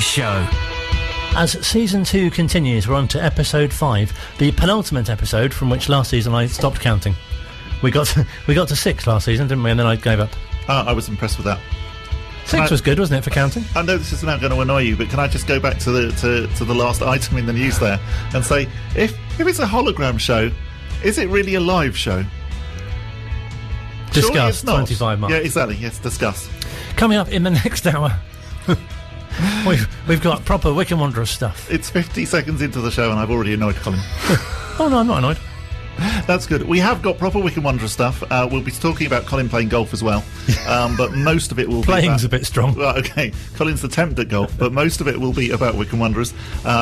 show. As season 2 continues, we're on to episode 5, the penultimate episode from which last season I stopped counting. We got to 6 last season, didn't we? And then I gave up. I was impressed with that. 6 was good, wasn't it, for counting? I know this is now going to annoy you, but can I just go back to the last item in the news there and say, if it's a hologram show, is it really a live show? Discuss 25 marks. Yeah, exactly. Yes, discuss. Coming up in the next hour, we've got proper Wycombe Wanderers stuff. It's 50 seconds into the show and I've already annoyed Colin. Oh no, I'm not annoyed. That's good. We have got proper Wycombe Wanderers stuff. We'll be talking about Colin playing golf as well, but most of it will Playing's be a bit strong. Right, okay. Colin's attempt at golf, but most of it will be about Wycombe Wanderers,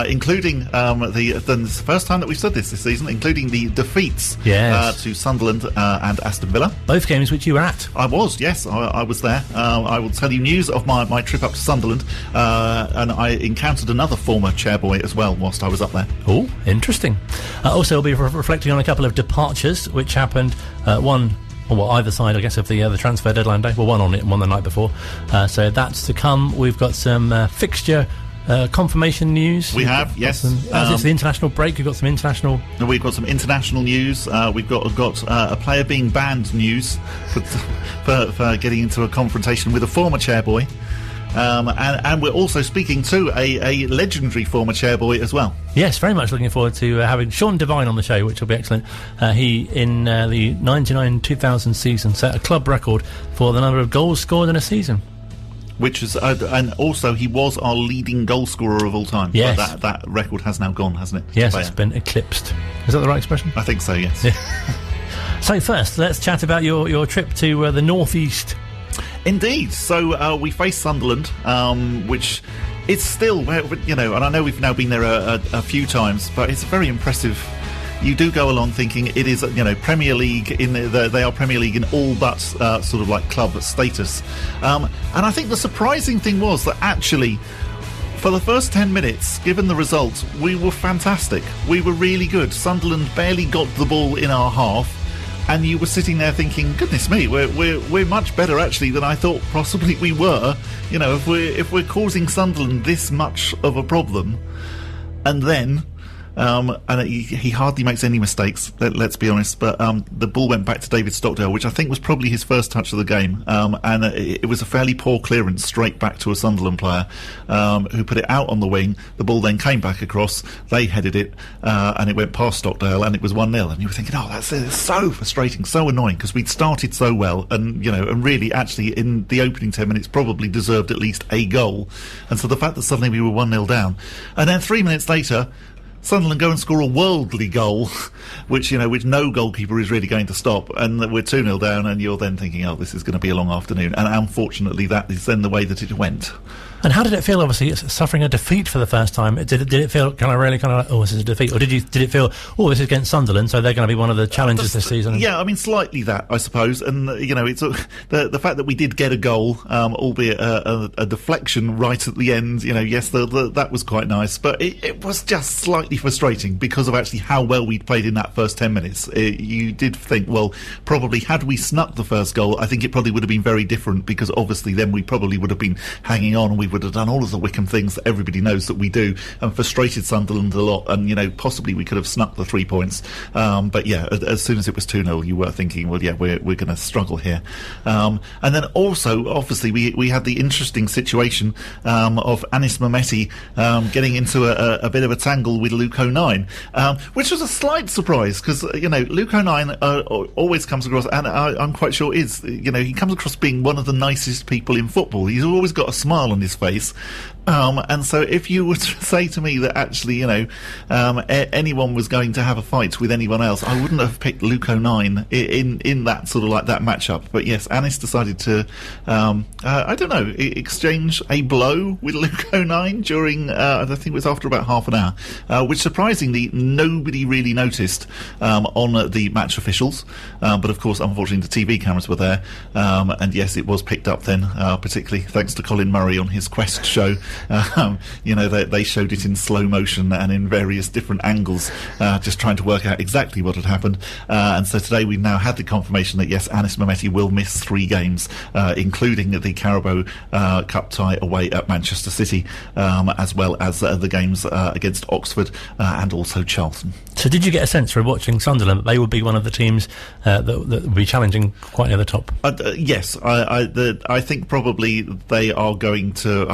including the first time that we've said this season, including the defeats to Sunderland and Aston Villa. Both games which you were at. I was, yes. I was there. I will tell you news of my trip up to Sunderland, and I encountered another former chairboy as well whilst I was up there. Oh, interesting. Also, we'll be reflecting on a couple of departures which happened, either side, I guess, of the transfer deadline day. Well, one on it and one the night before. So that's to come. We've got some fixture confirmation news. We have, yes. As it's the international break, we've got some international... We've got some international news. We've got a player being banned news for getting into a confrontation with a former chairboy. And we're also speaking to a legendary former chairboy as well. Yes, very much looking forward to having Sean Devine on the show, which will be excellent. He, in the 99-2000 season, set a club record for the number of goals scored in a season. Which is, and also he was our leading goal scorer of all time. Yes. But that record has now gone, hasn't it? Yes, it's been eclipsed. Is that the right expression? I think so, yes. Yeah. So first, let's chat about your trip to the northeast. Indeed. So we face Sunderland, which is still, and I know we've now been there a few times, but it's very impressive. You do go along thinking it is, Premier League. They are Premier League in all but sort of like club status. And I think the surprising thing was that actually, for the first 10 minutes, given the results, we were fantastic. We were really good. Sunderland barely got the ball in our half. And you were sitting there thinking, goodness me, we're much better actually than I thought possibly we were. If we're causing Sunderland this much of a problem, and then he hardly makes any mistakes, let's be honest, but the ball went back to David Stockdale, which I think was probably his first touch of the game, and it was a fairly poor clearance straight back to a Sunderland player who put it out on the wing. The ball then came back across, they headed it, and it went past Stockdale, and it was 1-0, and you were thinking, that's so frustrating, so annoying, because we'd started so well, and and really actually in the opening 10 minutes probably deserved at least a goal, and so the fact that suddenly we were 1-0 down, and then 3 minutes later Sunderland go and score a worldly goal, which no goalkeeper is really going to stop, and we're 2-0 down, and you're then thinking, this is going to be a long afternoon, and unfortunately that is then the way that it went. And how did it feel, obviously, suffering a defeat for the first time? Did it feel like, this is a defeat? Or did it feel, this is against Sunderland, so they're going to be one of the challenges this season? Yeah, slightly that, I suppose. And, it's the fact that we did get a goal, albeit a deflection right at the end, yes, that was quite nice. But it was just slightly frustrating because of actually how well we'd played in that first 10 minutes. You did think, probably had we snuck the first goal, I think it probably would have been very different, because obviously then we probably would have been hanging on, and we would have done all of the Wycombe things that everybody knows that we do, and frustrated Sunderland a lot, and possibly we could have snuck the 3 points, but yeah, as soon as it was 2-0 you were thinking, we're going to struggle here, and then also obviously we had the interesting situation of Anis Mehmeti getting into a bit of a tangle with Luke O'Nien, which was a slight surprise, because Luke O'Nien always comes across, and I'm quite sure is, he comes across being one of the nicest people in football. He's always got a smile on his face, and so if you were to say to me that actually anyone was going to have a fight with anyone else, I wouldn't have picked Luke O'Nien in that sort of like that matchup. But yes, Anis decided to I don't know, exchange a blow with Luke O'Nien during I think it was after about half an hour, which surprisingly nobody really noticed on the match officials, but of course unfortunately the TV cameras were there, and yes, it was picked up then, particularly thanks to Colin Murray on his Quest show. They showed it in slow motion and in various different angles, just trying to work out exactly what had happened. And so today we've now had the confirmation that yes, Anis Mehmeti will miss 3 games, including the Carabao Cup tie away at Manchester City, as well as the games against Oxford and also Charlton. So did you get a sense from watching Sunderland that they would be one of the teams that would be challenging quite near the top? Yes, I think probably they are going to.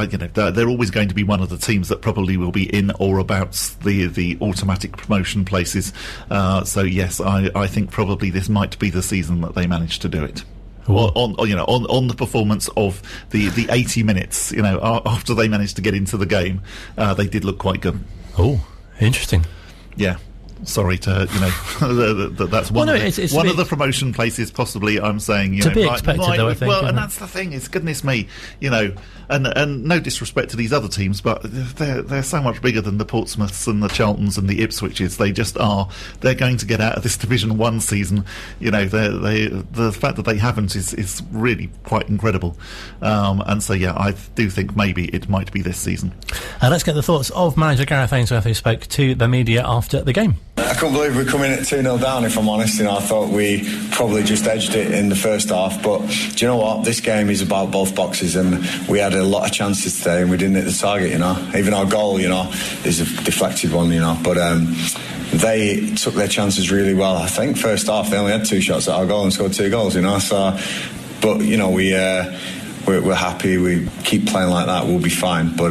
They're always going to be one of the teams that probably will be in or about the automatic promotion places. So yes, I think probably this might be the season that they manage to do it. On the performance of the 80 minutes, after they managed to get into the game, they did look quite good. Oh, interesting. Yeah. Sorry to, that's one of the promotion places possibly I'm saying, to be expected though, I think. Well, and that's the thing, is goodness me, and no disrespect to these other teams, but they're so much bigger than the Portsmouths and the Charltons and the Ipswiches. They just are. They're going to get out of this Division 1 season. The fact that they haven't is really quite incredible. And so, yeah, I do think maybe it might be this season. Let's get the thoughts of manager Gareth Ainsworth, who spoke to the media after the game. I couldn't believe we come in at 2-0 down, if I'm honest. I thought we probably just edged it in the first half. But do you know what? This game is about both boxes, and we had a lot of chances today and we didn't hit the target, Even our goal, is a deflected one, But they took their chances really well. I think first half they only had 2 shots at our goal and scored 2 goals, So, but, we're happy. We keep playing like that, we'll be fine. But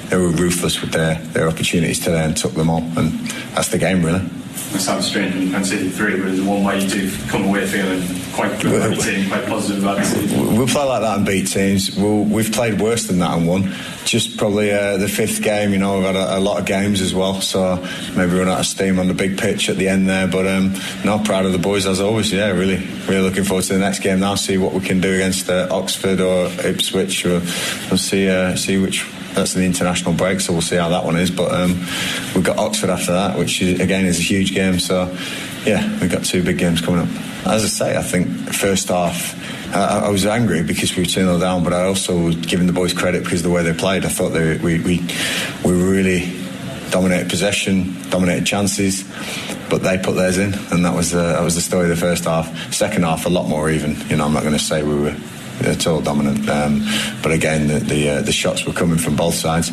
they were ruthless with their opportunities today and took them all, and that's the game, really. It sounds strange when you conceded 3, but there's one way you do come away feeling quite good about your team, quite positive about the season. We'll play like that and beat teams. We've played worse than that and won. Just probably the 5th game, we've had a lot of games as well, so maybe we're out of steam on the big pitch at the end there. But proud of the boys as always. Yeah, really looking forward to the next game now, see what we can do against Oxford or Ipswich, or we'll see which. That's the international break, so we'll see how that one is. But we've got Oxford after that, which again is a huge game. So yeah, we've got 2 big games coming up. As I say, I think first half I was angry because we were 2-0 down, but I also was giving the boys credit because of the way they played. I thought we really dominated possession, dominated chances, but they put theirs in, and that was the story of the first half. Second half, a lot more even. I'm not going to say we were total dominant, but again, the shots were coming from both sides.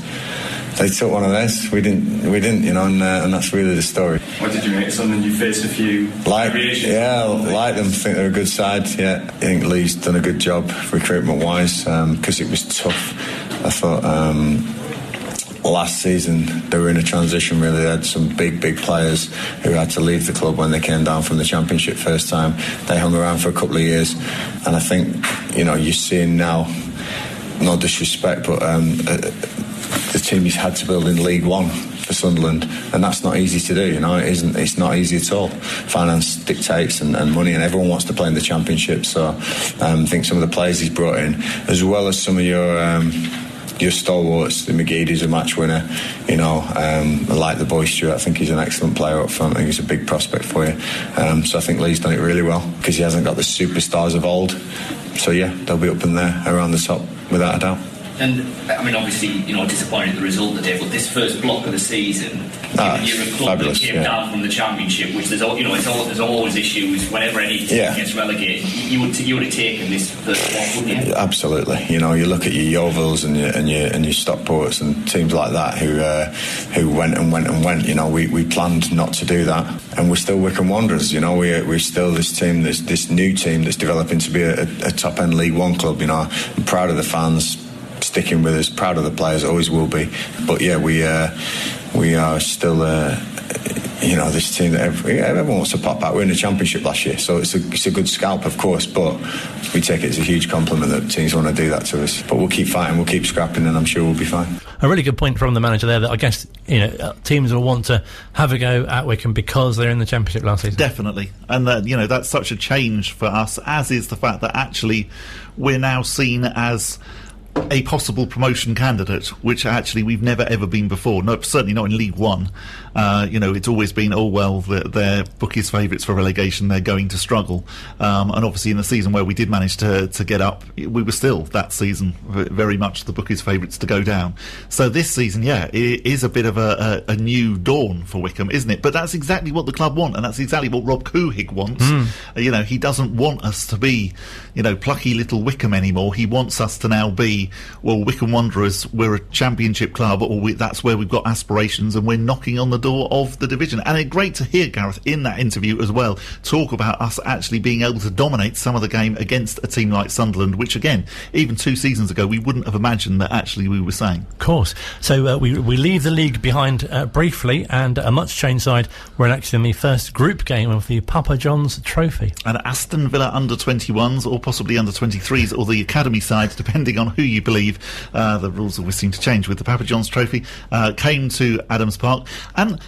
They took one of theirs, we didn't, and that's really the story. What did you make? Something you faced a few variations? Yeah, like them. I think they're a good side. Yeah, I think Lee's done a good job recruitment-wise, because it was tough. I thought last season they were in a transition, really. They had some big players who had to leave the club when they came down from the Championship first time. They hung around for a couple of years, and I think you're seeing now, no disrespect, but the team he's had to build in League One for Sunderland, and that's not easy to do. It's not easy at all. Finance dictates and money, and everyone wants to play in the Championship. So I think some of the players he's brought in, as well as some of your stalwarts, the McGeady's a match winner, I like the boy Stuart. I think he's an excellent player up front. I think he's a big prospect for you. So I think Lee's done it really well because he hasn't got the superstars of old. So yeah, they'll be up in there around the top without a doubt. And I mean, obviously, disappointed the result today, but this first block of the season, you're a club that came down from the Championship, which there's always issues whenever any team gets relegated. You would have taken this first block, wouldn't you? Absolutely. You look at your Yeovils and your Stockports and teams like that who went. We planned not to do that, and we're still Wycombe Wanderers. We're still this team, this new team that's developing to be a top end League One club. I'm proud of the fans sticking with us, proud of the players, always will be. But yeah, we are still this team that everyone wants to pop out. We're in the Championship last year, so it's a good scalp, of course, but we take it as a huge compliment that teams want to do that to us. But we'll keep fighting, we'll keep scrapping, and I'm sure we'll be fine. A really good point from the manager there, that I guess teams will want to have a go at Wycombe because they're in the Championship last season. Definitely, and that that's such a change for us, as is the fact that actually we're now seen as a possible promotion candidate, which actually we've never ever been before. No, certainly not in League One. It's always been, they're bookies' favourites for relegation, they're going to struggle. And obviously in the season where we did manage to get up, we were still, that season, very much the bookies' favourites to go down. So this season, it is a bit of a new dawn for Wycombe, isn't it? But that's exactly what the club want, and that's exactly what Rob Couhig wants. He doesn't want us to be, plucky little Wycombe anymore. He wants us to now be, Wycombe Wanderers, we're a championship club, or that's where we've got aspirations, and we're knocking on the door of the division. And it's great to hear Gareth in that interview as well talk about us actually being able to dominate some of the game against a team like Sunderland, which again, even 2 seasons ago, we wouldn't have imagined that actually we were saying. Of course. So we leave the league behind briefly, and a much changed side. We're actually in the first group game of the Papa John's Trophy. And Aston Villa under-21s, or possibly under-23s, or the academy side, depending on who you believe. The rules always seem to change with the Papa John's Trophy. Came to Adams Park, and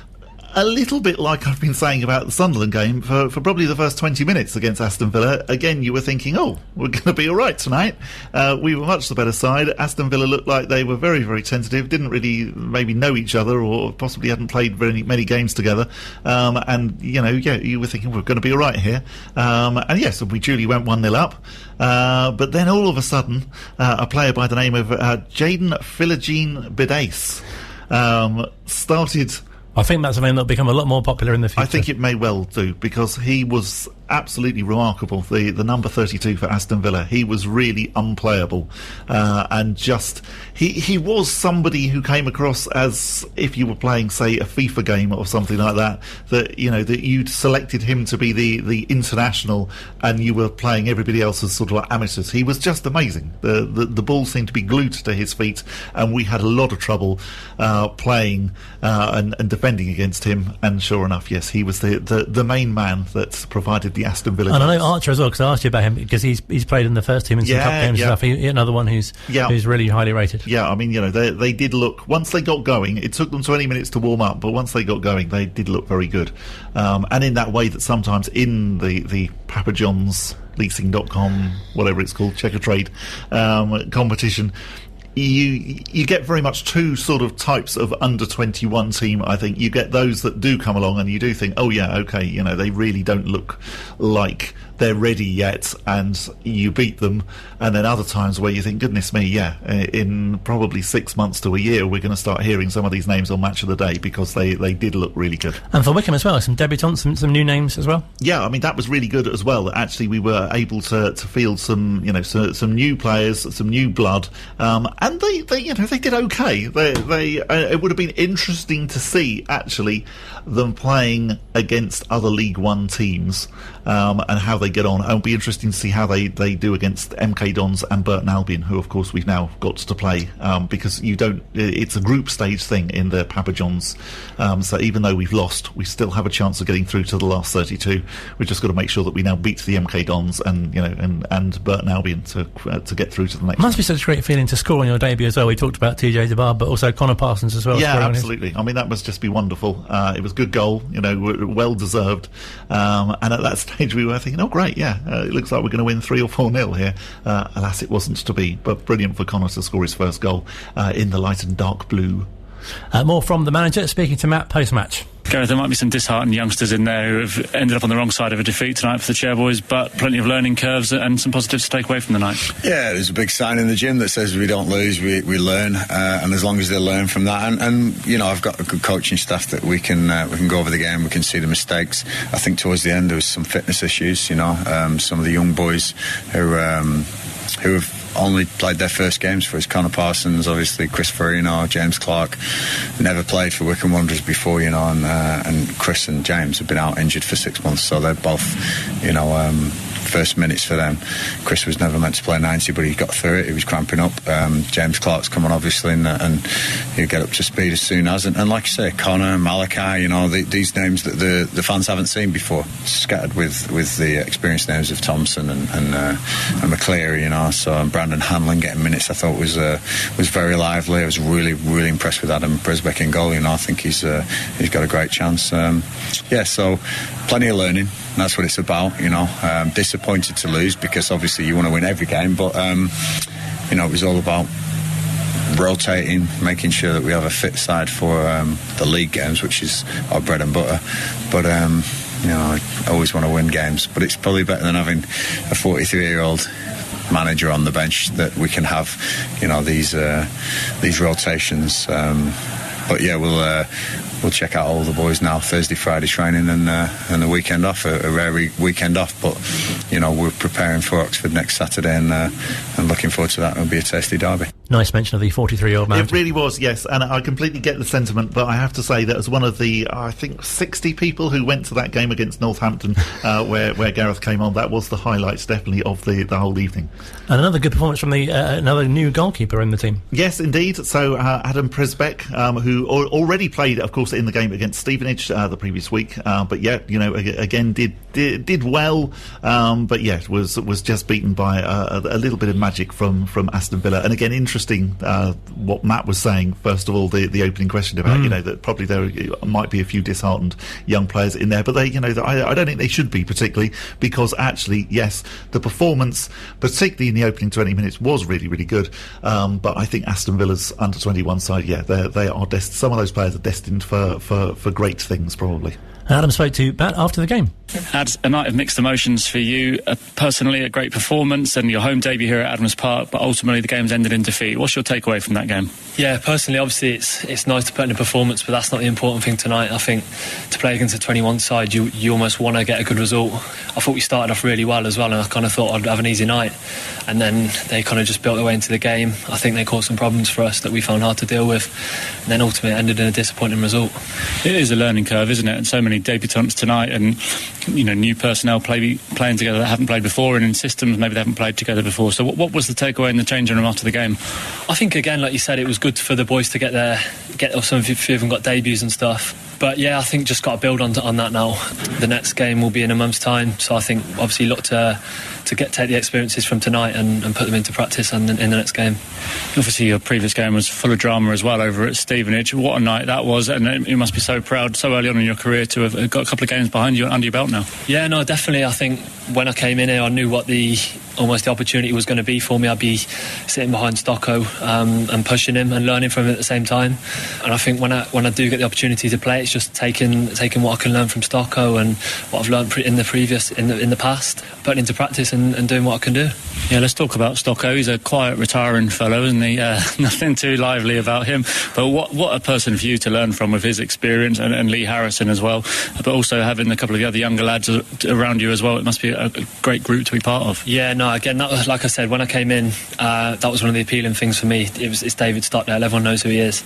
a little bit like I've been saying about the Sunderland game for probably the first 20 minutes against Aston Villa. Again, you were thinking, we're going to be all right tonight. We were much the better side. Aston Villa looked like they were very, very tentative, didn't really maybe know each other, or possibly hadn't played very many games together. You were thinking we're going to be all right here. And yes, we duly went 1-0 up. But then all of a sudden, a player by the name of Jaden Philogene Bidace started... I think that's a name that'll become a lot more popular in the future. I think it may well do, because he was absolutely remarkable. The number 32 for Aston Villa, he was really unplayable, and just he was somebody who came across as if you were playing, say, a FIFA game or something like that. That you'd selected him to be the international, and you were playing everybody else as sort of like amateurs. He was just amazing. The ball seemed to be glued to his feet, and we had a lot of trouble playing and defending against him. And sure enough, yes, he was the main man that provided the Aston Villa. And I know Archer as well, because I asked you about him, because he's played in the first team in some cup games and stuff. He's another one who's really highly rated. Yeah, I mean, they did look, once they got going, it took them 20 minutes to warm up, but once they got going, they did look very good. And in that way that sometimes in the Papa John's leasing.com, whatever it's called, check a trade competition, you get very much 2 sort of types of under-21 team, I think. You get those that do come along and you do think, they really don't look like they're ready yet, and you beat them. And then other times where you think, goodness me, in probably 6 months to a year, we're going to start hearing some of these names on Match of the Day, because they did look really good. And for Wycombe as well, some debutants, some new names as well. Yeah, I mean, that was really good as well. Actually, we were able to field some new players, some new blood, and they did okay. It would have been interesting to see actually them playing against other League One teams, and how they get on. It'll be interesting to see how they do against MK Dons and Burton Albion, who of course we've now got to play, because it's a group stage thing in the Papa John's, so even though we've lost, we still have a chance of getting through to the last 32. We've just got to make sure that we now beat the MK Dons and Burton Albion to get through to the next. It must be such a great feeling to score on your debut as well. We talked about TJ DeBar, but also Connor Parsons as well. Yeah, absolutely. I mean, that must just be wonderful. It was a good goal, well deserved, and at that stage we were thinking, great, it looks like we're going to win 3 or 4-0 here. Alas, it wasn't to be, but brilliant for Connor to score his first goal in the light and dark blue. More from the manager, speaking to Matt post-match. Gareth, there might be some disheartened youngsters in there who have ended up on the wrong side of a defeat tonight for the Chairboys, but plenty of learning curves and some positives to take away from the night. Yeah, there's a big sign in the gym that says we don't lose, we learn, and as long as they learn from that, and I've got a good coaching staff that we can go over the game, we can see the mistakes. I think towards the end there was some fitness issues, some of the young boys who have only played their first games for us. Connor Parsons, obviously, Chris Farino, James Clark, never played for Wycombe Wanderers before, and Chris and James have been out injured for 6 months, so they're both, first minutes for them. Chris was never meant to play 90, but he got through it. He was cramping up. James Clark's come on, obviously, and he'll get up to speed as soon as. And like you say, Connor, Malachi, these names that the fans haven't seen before, scattered with the experienced names of Thompson and McCleary, so Brandon Hanlon getting minutes, I thought was very lively. I was really, really impressed with Adam Przybek in goal. I think he's got a great chance. So plenty of learning. That's what it's about, Disappointed to lose because obviously you want to win every game, but it was all about rotating, making sure that we have a fit side for the league games, which is our bread and butter. But I always want to win games, but it's probably better than having a 43-year-old manager on the bench, that we can have these rotations. But yeah, we'll check out all the boys now. Thursday, Friday training, and the weekend off, a rare weekend off. But we're preparing for Oxford next Saturday, and looking forward to that. It'll be a tasty derby. Nice mention of the 43-year-old man. It really was, yes, and I completely get the sentiment, but I have to say that as one of the, I think, 60 people who went to that game against Northampton, where Gareth came on, that was the highlights, definitely, of the whole evening. And another good performance from another new goalkeeper in the team. Yes, indeed. So Adam Przybek, who already played, of course, in the game against Stevenage the previous week, but yeah, again did well, but yeah, was just beaten by a little bit of magic from Aston Villa. And again, interesting what Matt was saying. First of all, the opening question about that probably there might be a few disheartened young players in there, but they I don't think they should be, particularly because actually, yes, the performance, particularly in the opening 20 minutes, was really, really good. But I think Aston Villa's under-21 side, yeah, they are some of those players are destined for great things, probably. Adam spoke to Matt after the game. Had a night of mixed emotions for you. Personally, a great performance and your home debut here at Adams Park, but ultimately the game's ended in defeat. What's your takeaway from that game? Yeah, personally, obviously it's nice to put in a performance, but that's not the important thing tonight. I think to play against a 21 side, you almost want to get a good result. I thought we started off really well as well, and I kind of thought I'd have an easy night, and then they kind of just built their way into the game. I think they caused some problems for us that we found hard to deal with, and then ultimately it ended in a disappointing result. It is a learning curve, isn't it? And so many debutants tonight, and new personnel playing together that haven't played before, and in systems maybe they haven't played together before. So what was the takeaway in the changing room after the game? I think again, like you said, it was good for the boys to some of them got debuts and stuff. But yeah, I think just got to build on that now. The next game will be in a month's time, so I think obviously look to take the experiences from tonight and put them into practice and in the next game. Obviously your previous game was full of drama as well over at Stevenage. What a night that was, and you must be so proud so early on in your career to have got a couple of games behind you under your belt now. Yeah, no, definitely. I think when I came in here, I knew what almost the opportunity was going to be for me. I'd be sitting behind Stocko and pushing him and learning from him at the same time. And I think when I do get the opportunity to play, it's just taking what I can learn from Stocko and what I've learned in the past, putting into practice and doing what I can do. Yeah, let's talk about Stocko. He's a quiet, retiring fellow, isn't he? Nothing too lively about him. But what a person for you to learn from with his experience, and Lee Harrison as well. But also having a couple of the other younger lads around you as well. It must be a great group to be part of. Yeah, no, again, that was, like I said, when I came in, that was one of the appealing things for me. It's David Stockdale. Everyone knows who he is,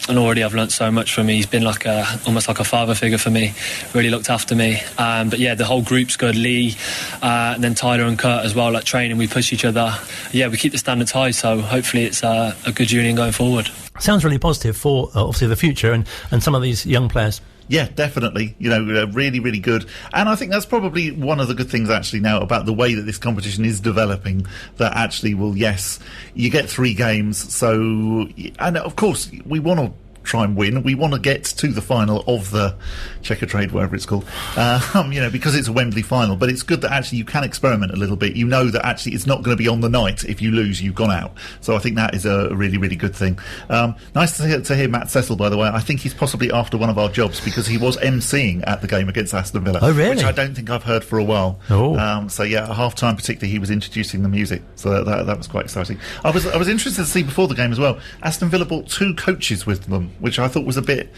and already I've learnt so much from him. He's been almost like a father figure for me. Really looked after me. But yeah, the whole group's good. Lee, and then Tyler and Kurt as well. Like training, we push each other. Yeah, we keep the standards high. So hopefully it's a good union going forward. Sounds really positive for obviously the future and some of these young players. Yeah, definitely. Really, really good. And I think that's probably one of the good things actually now about the way that this competition is developing, that actually, well, yes, you get 3 games. So, and of course, we want to try and win. We want to get to the final of the Checker Trade, whatever it's called, because it's a Wembley final. But it's good that actually you can experiment a little bit. You know that actually it's not going to be on the night. If you lose, you've gone out. So I think that is a really, really good thing. Nice to hear Matt Cecil, by the way. I think he's possibly after one of our jobs, because he was emceeing at the game against Aston Villa. Oh, really? Which I don't think I've heard for a while. Oh. So yeah, at half-time particularly, he was introducing the music. So that was quite exciting. I was interested to see before the game as well, Aston Villa brought 2 coaches with them, which I thought was a bit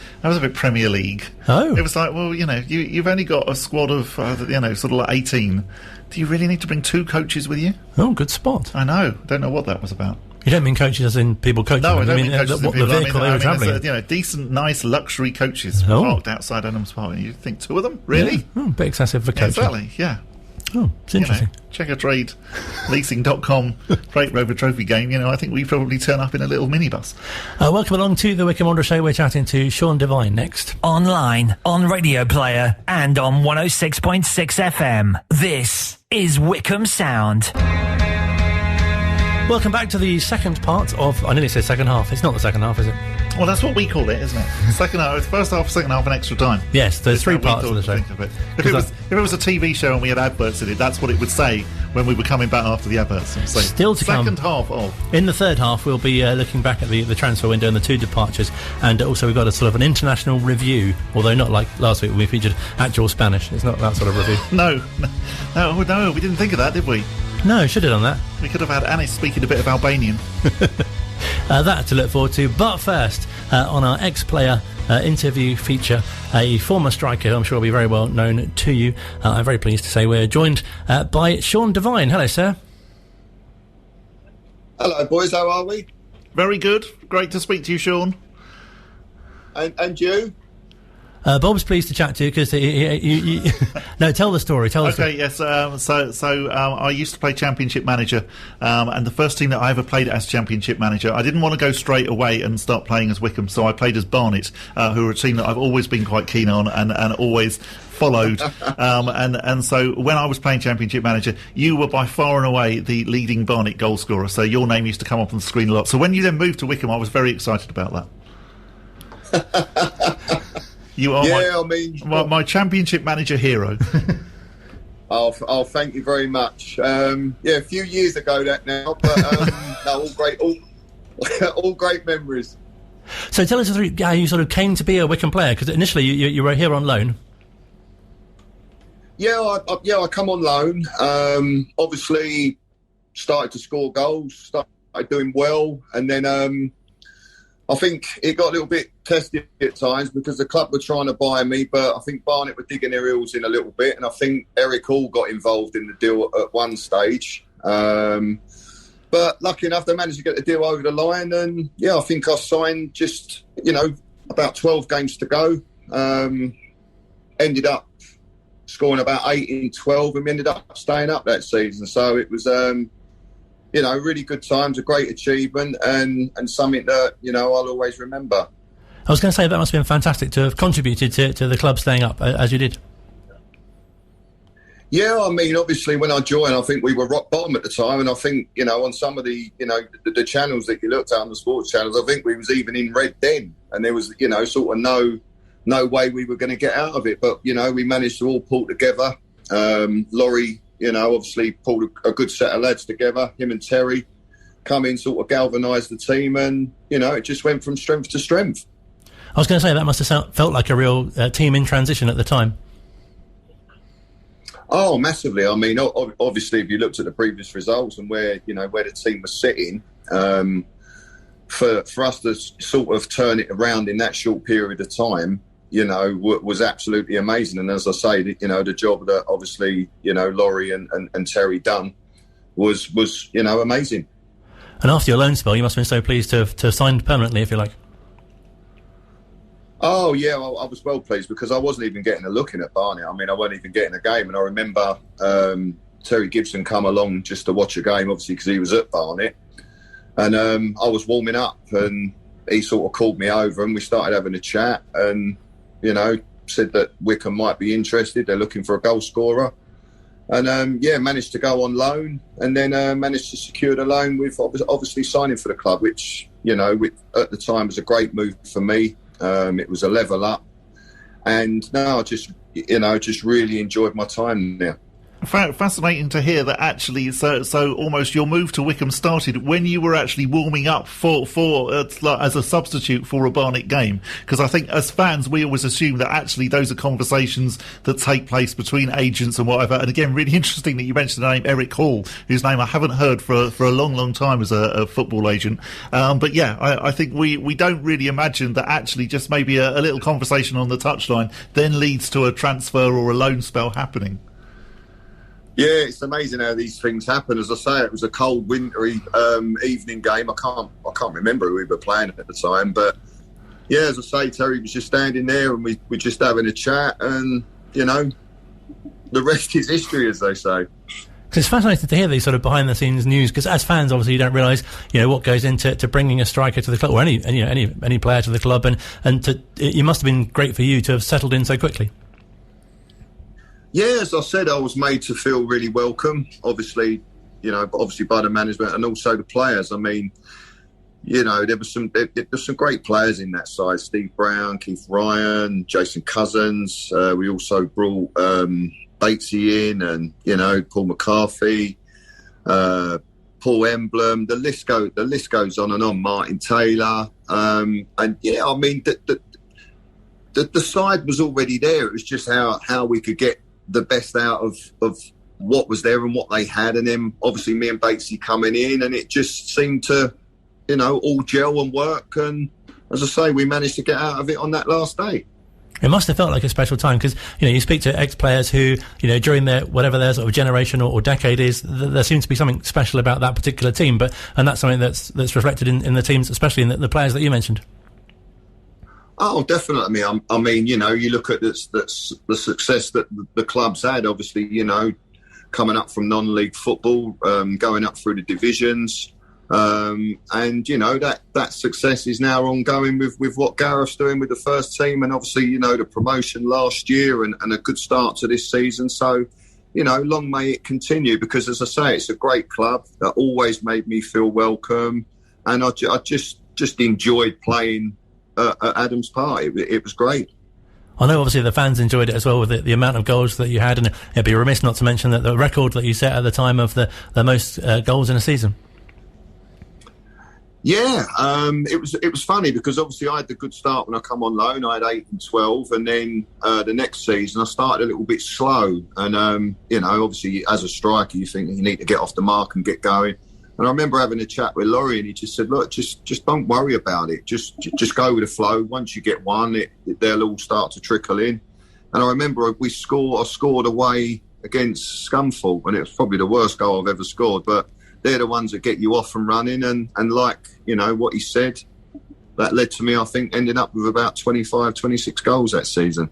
Premier League. Oh. It was like, well, you've only got a squad of, sort of like 18. Do you really need to bring 2 coaches with you? Oh, good spot. I know. Don't know what that was about. You don't mean coaches as in people coaching? No, I don't mean coaches as in people. The vehicle they were travelling. Decent, nice, luxury coaches parked outside Adams Park. And you think 2 of them? Really? Yeah. Oh, a bit excessive for coaching. Exactly, yeah. Oh, it's interesting. Checker Trade, leasing.com, Freight Rover Trophy game. I think we probably turn up in a little minibus. Welcome along to the Wycombe Wanderer Show. We're chatting to Sean Devine next. Online, on Radio Player, and on 106.6 FM. This is Wycombe Sound. Welcome back to the second part of... I nearly said second half. It's not the second half, is it? Well, that's what we call it, isn't it? Second half, it's first half, second half, and extra time. Yes, there's 3 parts of the show. If it was a TV show and we had adverts in it, that's what it would say when we were coming back after the adverts. So still to second come. half of. In the third half, we'll be looking back at the transfer window and the 2 departures, and also we've got a sort of an international review, although not like last week we featured actual Spanish. It's not that sort of review. No, we didn't think of that, did we? No, should have done that. We could have had Anis speaking a bit of Albanian. That to look forward to. But first, on our ex-player interview feature, a former striker who I'm sure will be very well known to you. I'm very pleased to say we're joined by Sean Devine. Hello, sir. Hello, boys. How are we? Very good. Great to speak to you, Sean. And you? Bob's pleased to chat to you because no, tell the story. Yes. So I used to play Championship Manager, and the first team that I ever played as Championship Manager, I didn't want to go straight away and start playing as Wycombe, so I played as Barnet, who are a team that I've always been quite keen on and always followed. And so when I was playing Championship Manager, you were by far and away the leading Barnet goal scorer. So your name used to come up on the screen a lot. So when you then moved to Wycombe, I was very excited about that. You are my Championship Manager hero. Oh, thank you very much. A few years ago that now, but all great memories. So tell us how you sort of came to be a Wycombe player, because initially you were here on loan. I come on loan. Obviously, started to score goals, started doing well, and then I think it got a little bit tested at times because the club were trying to buy me, but I think Barnet were digging their heels in a little bit, and I think Eric Hall got involved in the deal at one stage. But lucky enough, they managed to get the deal over the line, and I think I signed just, about 12 games to go. Ended up scoring about 8 in 12, and we ended up staying up that season. So it was... really good times, a great achievement, and something that, I'll always remember. I was going to say that must have been fantastic to have contributed to the club staying up as you did. Yeah, I mean, obviously when I joined, I think we were rock bottom at the time, and I think, on some of the, the channels that you looked at on the sports channels, I think we was even in red then, and there was, sort of no way we were going to get out of it. But, we managed to all pull together. Laurie, obviously pulled a good set of lads together. Him and Terry come in, sort of galvanised the team, and, it just went from strength to strength. I was going to say, that must have felt like a real team in transition at the time. Oh, massively. I mean, obviously, if you looked at the previous results and where the team was sitting, for us to sort of turn it around in that short period of time, was absolutely amazing. And as I say, the job that obviously, Laurie and Terry done was amazing. And after your loan spell, you must have been so pleased to have signed permanently, if you like. Oh, yeah, I was well pleased because I wasn't even getting a look in at Barnet. I mean, I wasn't even getting a game. And I remember Terry Gibson come along just to watch a game, obviously, because he was at Barnet. And I was warming up, and he sort of called me over, and we started having a chat, and, said that Wycombe might be interested. They're looking for a goal scorer. And, managed to go on loan, and then managed to secure the loan with obviously signing for the club, which, at the time was a great move for me. It was a level up, and now I just really enjoyed my time there. Fascinating to hear that actually. So almost your move to Wycombe started when you were actually warming up for as a substitute for a Barnet game. Because I think as fans we always assume that actually those are conversations that take place between agents and whatever. And again, really interesting that you mentioned the name Eric Hall, whose name I haven't heard for a long time as a football agent. But yeah, I think we don't really imagine that actually just maybe a little conversation on the touchline then leads to a transfer or a loan spell happening. Yeah, it's amazing how these things happen. As I say, it was a cold, wintry evening game. I can't remember who we were playing at the time, but yeah, as I say, Terry was just standing there, and we were just having a chat, and the rest is history, as they say. It's fascinating to hear these sort of behind-the-scenes news, because as fans, obviously, you don't realise, what goes into bringing a striker to the club, or any player to the club, and it must have been great for you to have settled in so quickly. Yeah, as I said, I was made to feel really welcome, obviously by the management and also the players. I mean, there was some great players in that side. Steve Brown, Keith Ryan, Jason Cousins. We also brought Batesy in, and Paul McCarthy, Paul Emblem. The list goes on and on. Martin Taylor, and yeah, I mean the side was already there. It was just how we could get the best out of what was there and what they had, and then obviously me and Batesy coming in, and it just seemed to all gel and work. And as I say, we managed to get out of it on that last day. It must have felt like a special time because, you speak to ex-players who, during their, whatever their sort of generation or decade is, there seems to be something special about that particular team. And that's something that's reflected in the teams, especially in the players that you mentioned. Oh, definitely. I mean, you look at the success that the club's had, obviously, coming up from non-league football, going up through the divisions. And that success is now ongoing with what Gareth's doing with the first team, and obviously the promotion last year and a good start to this season. So long may it continue, because as I say, it's a great club that always made me feel welcome, and I just enjoyed playing at Adams Park. It was great. I know obviously the fans enjoyed it as well with the amount of goals that you had, and it'd be remiss not to mention that the record that you set at the time of the most goals in a season. Yeah, it was funny because obviously I had the good start when I come on loan. I had 8 and 12, and then the next season I started a little bit slow. And obviously as a striker, you think you need to get off the mark and get going. And I remember having a chat with Laurie, and he just said, "Look, just don't worry about it. Just go with the flow. Once you get one, they'll all start to trickle in." And I remember I scored away against Scunthorpe, and it was probably the worst goal I've ever scored, but they're the ones that get you off and running, and like, what he said, that led to me, I think, ending up with about 25, 26 goals that season.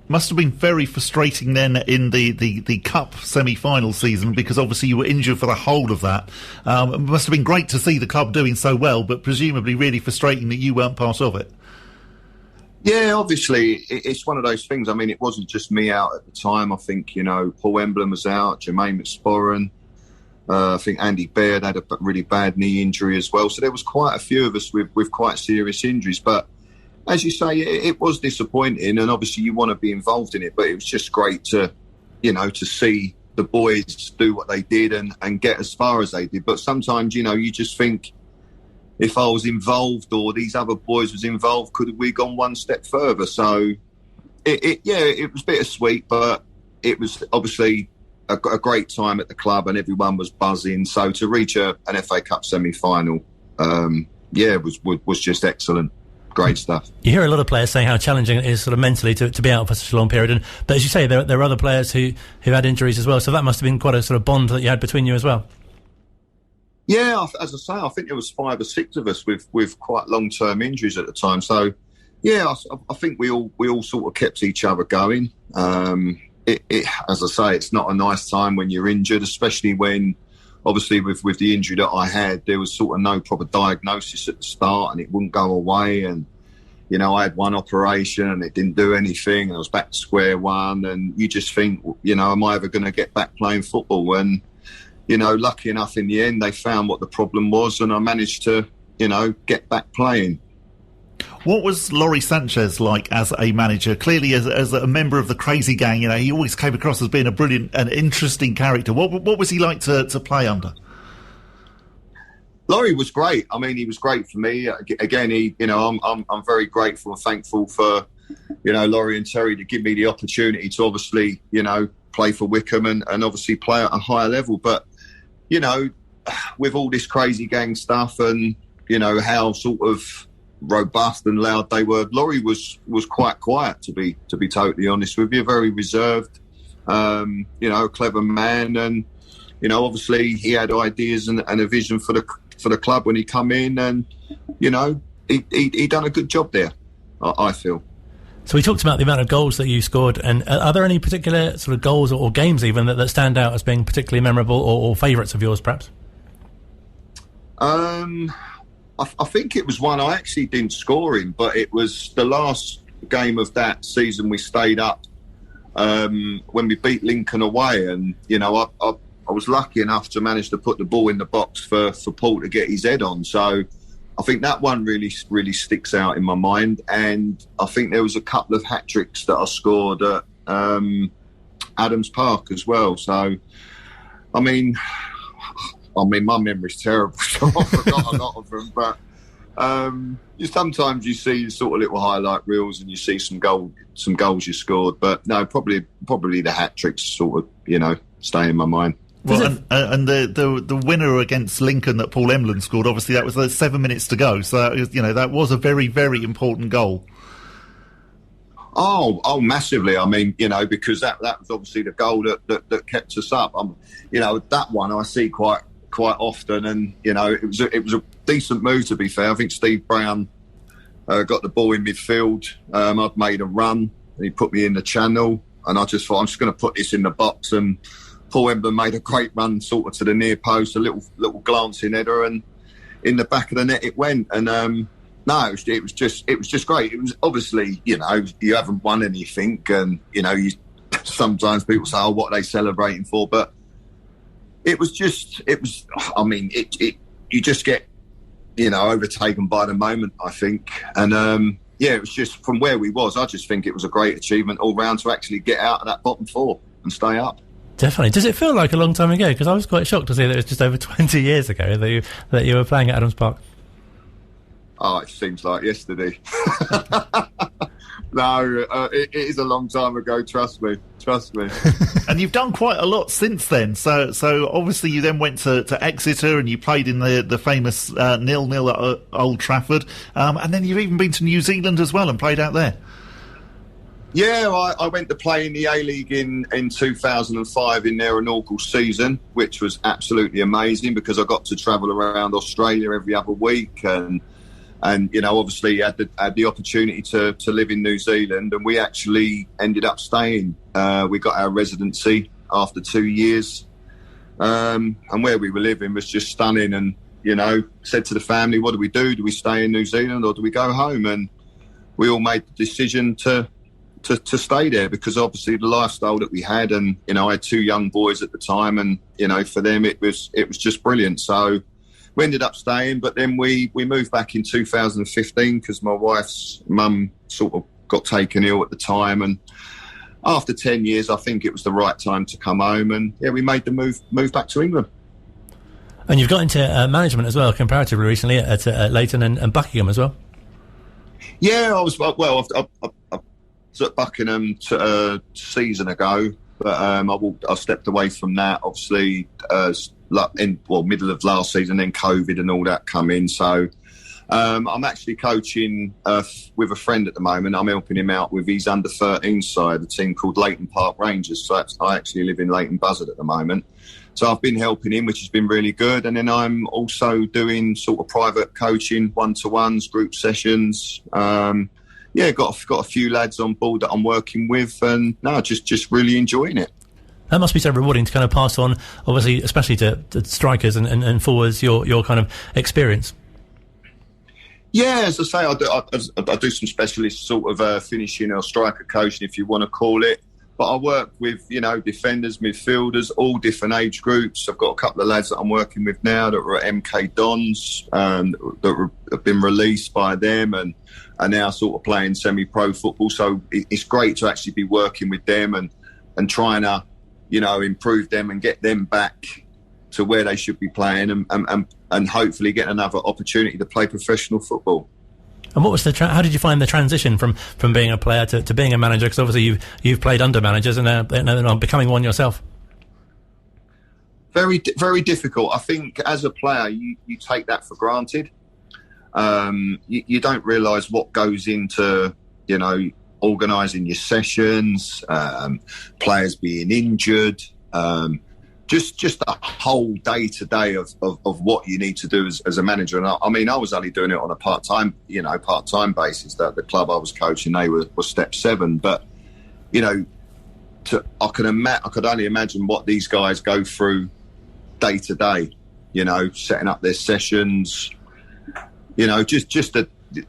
Must have been very frustrating then in the Cup semi-final season, because obviously you were injured for the whole of that. It must have been great to see the club doing so well, but presumably really frustrating that you weren't part of it. Yeah, obviously, it's one of those things. I mean, it wasn't just me out at the time. I think, Paul Emblem was out, Jermaine McSporran. I think Andy Baird had a really bad knee injury as well. So there was quite a few of us with quite serious injuries. But as you say, it was disappointing, and obviously you want to be involved in it. But it was just great to see the boys do what they did and get as far as they did. But sometimes, you just think, if I was involved or these other boys was involved, could we gone one step further? So it was bittersweet, but it was obviously a great time at the club, and everyone was buzzing. So to reach an FA Cup semi-final, was just excellent. Great stuff. You hear a lot of players saying how challenging it is sort of mentally to be out for such a long period. But as you say, there are other players who had injuries as well. So that must have been quite a sort of bond that you had between you as well. Yeah, as I say, I think there was 5 or 6 of us with quite long-term injuries at the time. So, yeah, I think we all sort of kept each other going. As I say, it's not a nice time when you're injured, especially when, obviously, with the injury that I had, there was sort of no proper diagnosis at the start, and it wouldn't go away. And, I had one operation and it didn't do anything. I was back to square one, and you just think, am I ever going to get back playing football? And, lucky enough in the end, they found what the problem was, and I managed to, get back playing. What was Laurie Sanchez like as a manager? Clearly, as a member of the crazy gang, he always came across as being a brilliant and interesting character. What was he like to play under? Laurie was great. I mean, he was great for me. Again, I'm very grateful and thankful for, Laurie and Terry to give me the opportunity to obviously, play for Wycombe and obviously play at a higher level. But, with all this crazy gang stuff and, how sort of robust and loud they were, Laurie was quite quiet, to be totally honest with you. Very reserved, a clever man, and obviously he had ideas and a vision for the club when he come in, and he done a good job there, I feel. So we talked about the amount of goals that you scored, and are there any particular sort of goals or games even that stand out as being particularly memorable or favourites of yours, perhaps? I think it was one I actually didn't score in, but it was the last game of that season. We stayed up when we beat Lincoln away, and I was lucky enough to manage to put the ball in the box for Paul to get his head on. So I think that one really sticks out in my mind. And I think there was a couple of hat-tricks that I scored at Adams Park as well. So, I mean, my memory's terrible, so I forgot a lot of them. But sometimes you see sort of little highlight reels and you see some goals you scored. But no, probably the hat tricks sort of stay in my mind. Well, and the winner against Lincoln that Paul Emlyn scored, obviously that was 7 minutes to go. So that was a very, very important goal. Oh, massively. I mean, because that was obviously the goal that kept us up. That one I see quite often, and it was a decent move, to be fair. I think Steve Brown got the ball in midfield. I'd made a run, and he put me in the channel, and I just thought I'm just going to put this in the box. And Paul Emlyn made a great run, sort of to the near post, a little glancing header, and in the back of the net it went. And no, it was just great. It was obviously, you haven't won anything, and sometimes people say, "Oh, what are they celebrating for?" But it was. I mean, you just get, overtaken by the moment, I think. And it was just from where we was. I just think it was a great achievement all round to actually get out of that bottom four and stay up. Definitely. Does it feel like a long time ago? Because I was quite shocked to see that it was just over 20 years ago that you were playing at Adams Park. Oh, it seems like yesterday. No, it is a long time ago. Trust me. And you've done quite a lot since then. So obviously you then went to Exeter and you played in the famous 0-0 at Old Trafford. And then you've even been to New Zealand as well and played out there. Yeah, I went to play in the A-League in 2005 in their inaugural season, which was absolutely amazing because I got to travel around Australia every other week and obviously had the opportunity to live in New Zealand, and we actually ended up staying. We got our residency after 2 years, and where we were living was just stunning. And said to the family, "What do we do? Do we stay in New Zealand or do we go home?" And we all made the decision to stay there because obviously the lifestyle that we had, and I had 2 young boys at the time, and for them it was just brilliant. So we ended up staying, but then we moved back in 2015 because my wife's mum sort of got taken ill at the time, and after 10 years I think it was the right time to come home, and we made the move back to England. And you've got into management as well comparatively recently at Leighton and Buckingham as well. Yeah, I was I was at Buckingham a season ago, but I stepped away from that, obviously, middle of last season, then COVID and all that come in. So I'm actually coaching with a friend at the moment. I'm helping him out with his under-13 side, a team called Leighton Park Rangers. So I actually live in Leighton Buzzard at the moment. So I've been helping him, which has been really good. And then I'm also doing sort of private coaching, one-to-ones, group sessions. Got a few lads on board that I'm working with, and just really enjoying it. That must be so rewarding to kind of pass on, obviously, especially to strikers and forwards, your kind of experience. Yeah, as I say, I do some specialist sort of finishing or striker coaching, if you want to call it. But I work with, defenders, midfielders, all different age groups. I've got a couple of lads that I'm working with now that are at MK Dons, that have been released by them and are now sort of playing semi-pro football. So it's great to actually be working with them and trying to, improve them and get them back to where they should be playing and hopefully get another opportunity to play professional football. And what was how did you find the transition from being a player to being a manager? Because obviously you've played under managers and becoming one yourself. Very, very difficult. I think as a player, you take that for granted. You don't realise what goes into, organising your sessions, players being injured, just a whole day-to-day of what you need to do as a manager. And I was only doing it on a part-time basis. That the club I was coaching, they were step 7. But, I could only imagine what these guys go through day-to-day, setting up their sessions, just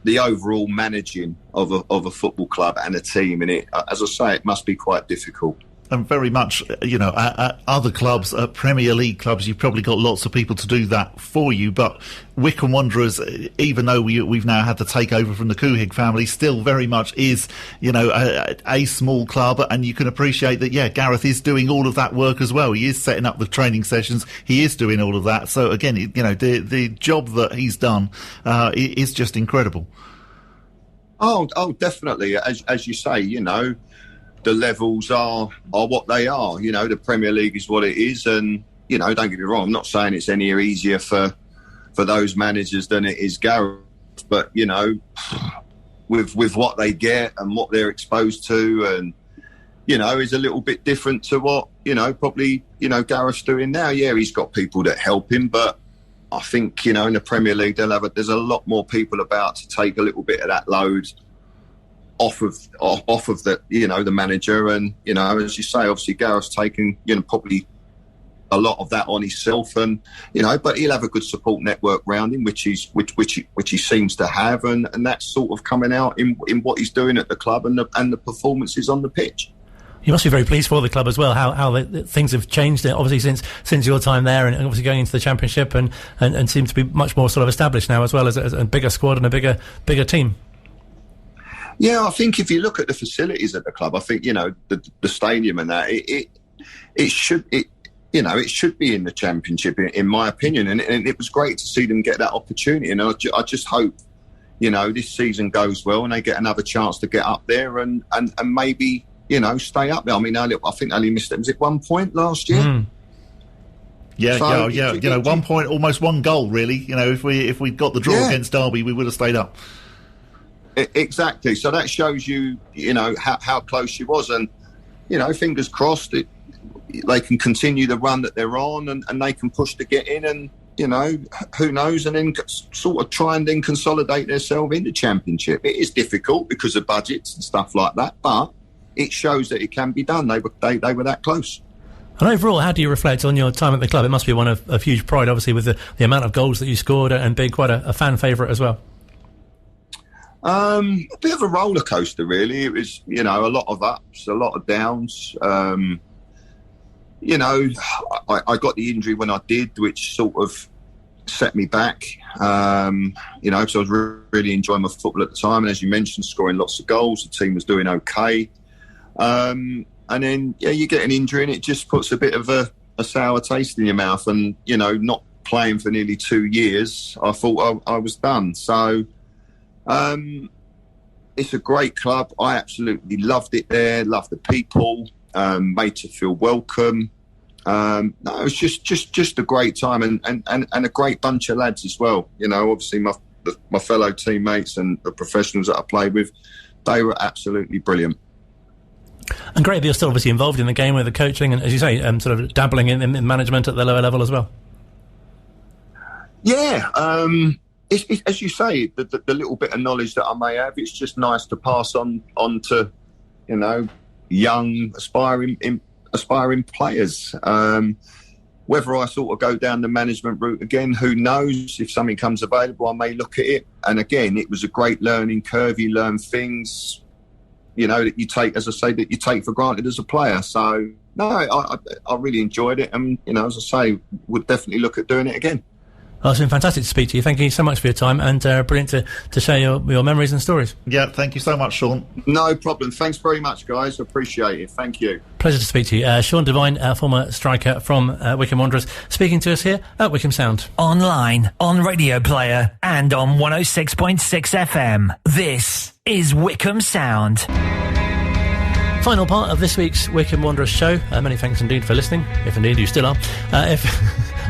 the overall managing of a football club and a team. And it, as I say, it must be quite difficult. and very much, at other clubs, at Premier League clubs, you've probably got lots of people to do that for you. But Wycombe Wanderers, even though we've now had the takeover from the Couhig family, still very much is, a small club. And you can appreciate that, Gareth is doing all of that work as well. He is setting up the training sessions. He is doing all of that. So again, the job that he's done is just incredible. Oh, definitely. As you say, the levels are what they are. The Premier League is what it is, and don't get me wrong, I'm not saying it's any easier for those managers than it is Gareth, but with what they get and what they're exposed to, and is a little bit different to what probably Gareth's doing now. Yeah, he's got people that help him, but I think in the Premier League there's a lot more people about to take a little bit of that load off of the the manager, and as you say, obviously Gareth's taken probably a lot of that on himself, and but he'll have a good support network around him, which he seems to have, and that's sort of coming out in what he's doing at the club and the performances on the pitch. You must be very pleased for the club as well, how things have changed, obviously, since your time there, and obviously going into the Championship, and seem to be much more sort of established now, as well as a bigger squad and a bigger team. Yeah, I think if you look at the facilities at the club, I think the stadium and that it should be in the Championship, in my opinion, and it was great to see them get that opportunity, and I just hope this season goes well and they get another chance to get up there and maybe stay up there. I mean, I think they only missed it. Was it 1 point last year? Mm. Yeah, so, 1 point, almost one goal, really. If we'd got the draw against Derby, we would have stayed up. Exactly. So that shows you, how close she was, and fingers crossed they can continue the run that they're on, and they can push to get in, and who knows, and then sort of try and then consolidate themselves in the Championship. It is difficult because of budgets and stuff like that, but it shows that it can be done. They were that close. And overall, how do you reflect on your time at the club? It must be one of huge pride, obviously, with the amount of goals that you scored and being quite a fan favourite as well. A bit of a roller coaster, really. It was, a lot of ups, a lot of downs. I got the injury when I did, which sort of set me back. Because I was really enjoying my football at the time, and as you mentioned, scoring lots of goals. The team was doing okay. And then, you get an injury and it just puts a bit of a sour taste in your mouth. And, not playing for nearly 2 years, I thought I was done. So it's a great club. I absolutely loved it there, loved the people, made to feel welcome. No, it was just a great time and a great bunch of lads as well. Obviously my fellow teammates and the professionals that I played with, they were absolutely brilliant. And great that you're still obviously involved in the game with the coaching and, as you say, sort of dabbling in management at the lower level as well. Yeah, it's, as you say, the little bit of knowledge that I may have, it's just nice to pass on to, young, aspiring players. Whether I sort of go down the management route again, who knows? If something comes available, I may look at it. And again, it was a great learning curve. You learn things, that you take, as I say, that you take for granted as a player. So, no, I really enjoyed it. And, as I say, would definitely look at doing it again. Well, it's been fantastic to speak to you. Thank you so much for your time, and brilliant to share your memories and stories. Yeah, thank you so much, Sean. No problem. Thanks very much, guys. Appreciate it. Thank you. Pleasure to speak to you. Sean Devine, former striker from Wycombe Wanderers, speaking to us here at Wycombe Sound. Online, on Radio Player, and on 106.6 FM. This is Wycombe Sound. Final part of this week's Wycombe Wanderers show. Many thanks indeed for listening, if indeed you still are.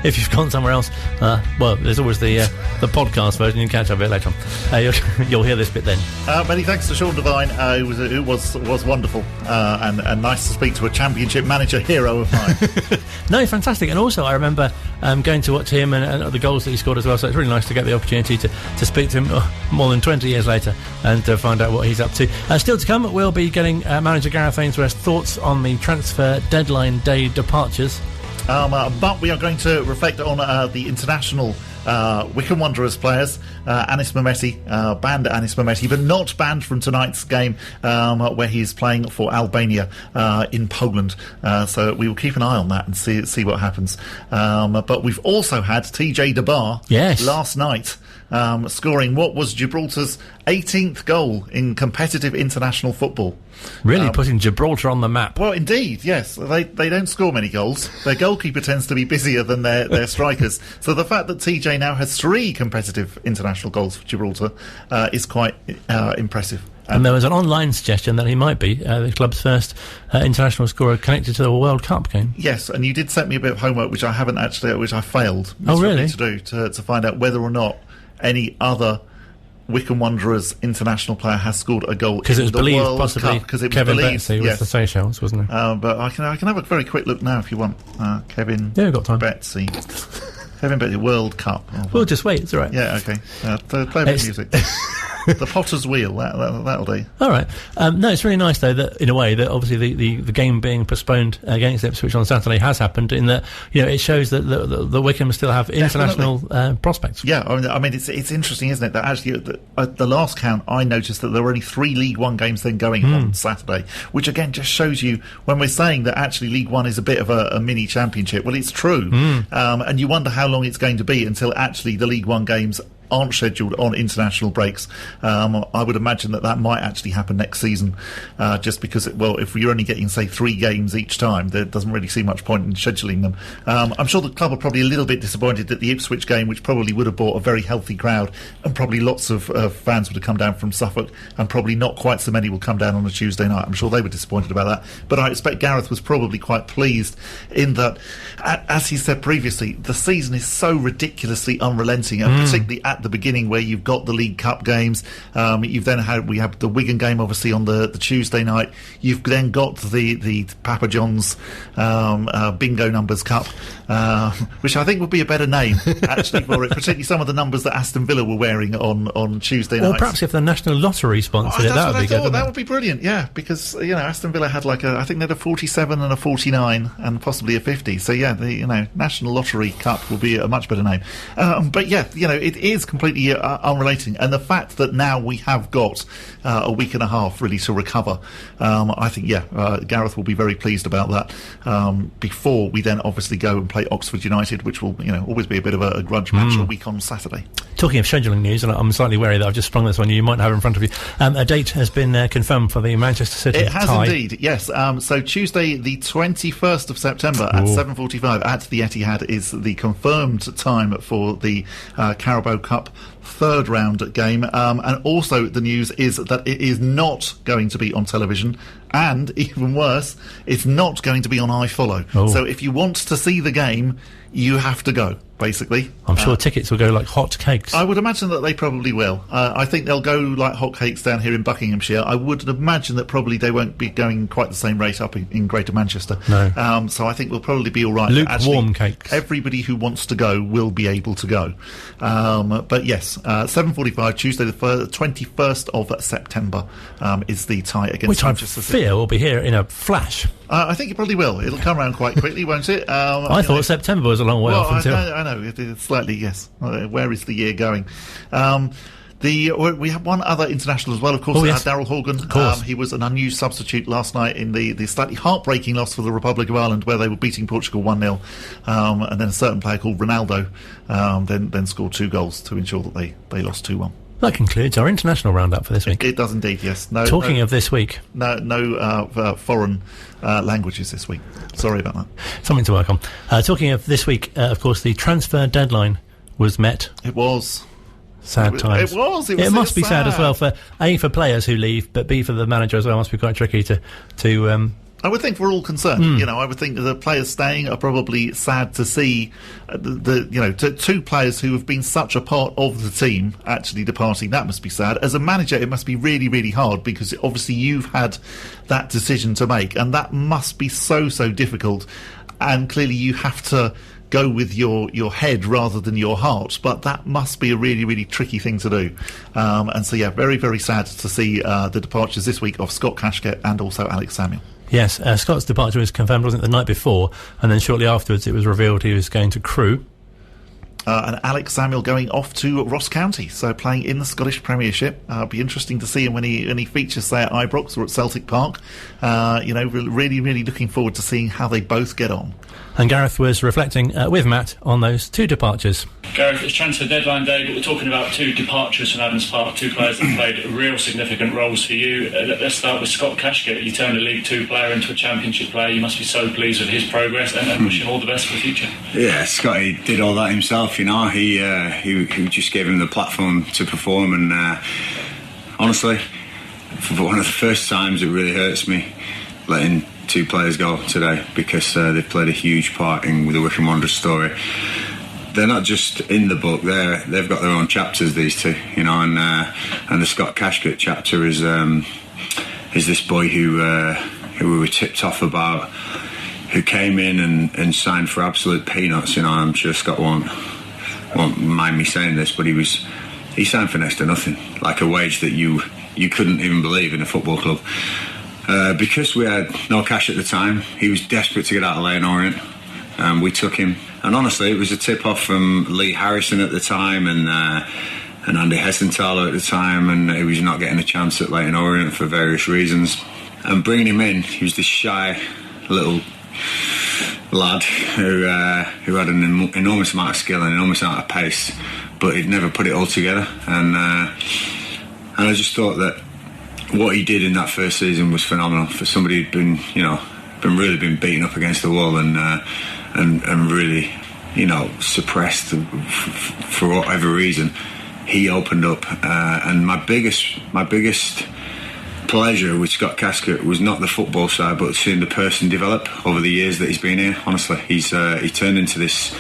If you've gone somewhere else, well, there's always the podcast version. You can catch up a bit later on. You'll hear this bit then. Many thanks to Sean Devine. It was wonderful and nice to speak to a Championship manager hero of mine. No, fantastic. And also, I remember going to watch him and the goals that he scored as well. So it's really nice to get the opportunity to speak to him more than 20 years later and to find out what he's up to. Still to come, we'll be getting manager Gareth Ainsworth's thoughts on the transfer deadline day departures. But we are going to reflect on the international Wycombe Wanderers players. Anis Mehmeti, banned Anis Mehmeti, but not banned from tonight's game where he's playing for Albania in Poland. So we will keep an eye on that and see what happens. But we've also had TJ DeBar last night scoring what was Gibraltar's 18th goal in competitive international football. Really putting Gibraltar on the map. Well, indeed, yes. They don't score many goals. Their goalkeeper tends to be busier than their strikers. So the fact that TJ now has 3 competitive international goals for Gibraltar is quite impressive. And there was an online suggestion that he might be the club's first international scorer connected to the World Cup game. Yes, and you did set me a bit of homework, which I haven't actually, which I failed. Oh, really? To do to find out whether or not any other Wycombe Wanderers international player has scored a goal because it was believed World possibly Cup, it was Kevin believed, Betsy with the Seychelles, wasn't it? But I can have a very quick look now if you want. Kevin we've got time. Betsy. Kevin Betsy, World Cup. We'll just wait, it's all right. Yeah, okay. Play a bit of music. The Potter's Wheel, that'll do. All right. No, it's really nice, though, that in a way that obviously the game being postponed against Ipswich on Saturday has happened, in that, you know, it shows that the Wycombe still have international prospects. Yeah, I mean it's interesting, isn't it, that actually at the last count I noticed that there were only 3 League One games then going on Saturday, which again just shows you when we're saying that actually League One is a bit of a mini championship. Well, it's true, and you wonder how long it's going to be until actually the League One games aren't scheduled on international breaks. I would imagine that might actually happen next season, just because, if you're only getting, say, 3 games each time, there doesn't really seem much point in scheduling them. I'm sure the club are probably a little bit disappointed that the Ipswich game, which probably would have brought a very healthy crowd, and probably lots of fans would have come down from Suffolk, and probably not quite so many will come down on a Tuesday night. I'm sure they were disappointed about that. But I expect Gareth was probably quite pleased in that, as he said previously, the season is so ridiculously unrelenting, and particularly at the beginning where you've got the League Cup games, we have the Wigan game obviously on the Tuesday night, you've then got the Papa John's Bingo Numbers Cup, which I think would be a better name actually for it, particularly some of the numbers that Aston Villa were wearing on Tuesday night. Or perhaps if the National Lottery sponsored it, that would be good. That would be brilliant, yeah, because Aston Villa had I think they had a 47 and a 49 and possibly a 50, so yeah, the National Lottery Cup will be a much better name. But yeah, it is completely unrelating, and the fact that now we have got a week and a half really to recover, I think Gareth will be very pleased about that, before we then obviously go and play Oxford United, which will always be a bit of a grudge match a week on Saturday. Talking of scheduling news, and I'm slightly wary that I've just sprung this on you might have in front of you, a date has been confirmed for the Manchester City It has tie. Indeed, yes. So Tuesday the 21st of September at 7:45 at the Etihad is the confirmed time for the Carabao Cup third round game, and also the news is that it is not going to be on television, and even worse, it's not going to be on iFollow. So if you want to see the game, you have to go, basically. I'm sure tickets will go like hot cakes. I would imagine that they probably will. I think they'll go like hot cakes down here in Buckinghamshire. I would imagine that probably they won't be going quite the same rate up in Greater Manchester. No. So I think we'll probably be all right. Lukewarm cakes. Everybody who wants to go will be able to go. But yes, 7:45 Tuesday the 21st of September is the tie against Manchester City. Which I fear will be here in a flash. I think it probably will. It'll come around quite quickly, won't it? I thought September was a long way off until... I know, it's slightly, yes. Where is the year going? We have one other international as well, of course, Daryl Horgan. Of course. He was an unused substitute last night in the slightly heartbreaking loss for the Republic of Ireland, where they were beating Portugal 1-0. And then a certain player called Ronaldo then scored 2 goals to ensure that they lost 2-1. That concludes our international roundup for this week. It does indeed, yes. Talking of this week... No foreign languages this week. Sorry about that. Something to work on. Talking of this week, of course, the transfer deadline was met. It was. Sad times. It must be sad as well for players who leave, but B, for the manager as well. It must be quite tricky to I would think we're all concerned. I would think the players staying are probably sad to see two players who have been such a part of the team actually departing. That must be sad. As a manager, it must be really, really hard, because obviously you've had that decision to make, and that must be so difficult. And clearly you have to go with your head rather than your heart, but that must be a really, really tricky thing to do. And so, yeah, very, very sad to see the departures this week of Scott Kashkett and also Alex Samuel. Yes, Scott's departure was confirmed, wasn't it, the night before, and then shortly afterwards it was revealed he was going to Crewe. and Alex Samuel going off to Ross County, so playing in the Scottish Premiership. It'll be interesting to see him when he features, say, at Ibrox or at Celtic Park. Really, really looking forward to seeing how they both get on. And Gareth was reflecting with Matt on those two departures. Gareth, it's transfer deadline day, but we're talking about two departures from Adams Park, two players that played real significant roles for you. Let's start with Scott Kashkett. You turned a League Two player into a Championship player. You must be so pleased with his progress and wish him all the best for the future. Yeah, Scotty did all that himself, you know. He just gave him the platform to perform, and honestly, for one of the first times, it really hurts me letting two players go today, because they've played a huge part in the Wycombe Wanderers story. They're not just in the book; they've got their own chapters. These two, you know, and the Scott Kashkett chapter is this boy who we were tipped off about, who came in and signed for absolute peanuts. You know, I'm sure Scott won't mind me saying this, but he signed for next to nothing, like a wage that you couldn't even believe in a football club. Because we had no cash at the time, he was desperate to get out of Leyton Orient. We took him, and honestly, it was a tip-off from Lee Harrison at the time and Andy Hessenthaler at the time, and he was not getting a chance at Leyton Orient for various reasons. And bringing him in, he was this shy little lad who had an enormous amount of skill and an enormous amount of pace, but he'd never put it all together. And I just thought that what he did in that first season was phenomenal for somebody who'd been beaten up against the wall and really, you know, suppressed for whatever reason. He opened up, and my biggest pleasure with Scott Kashkett was not the football side, but seeing the person develop over the years that he's been here. Honestly, he turned into this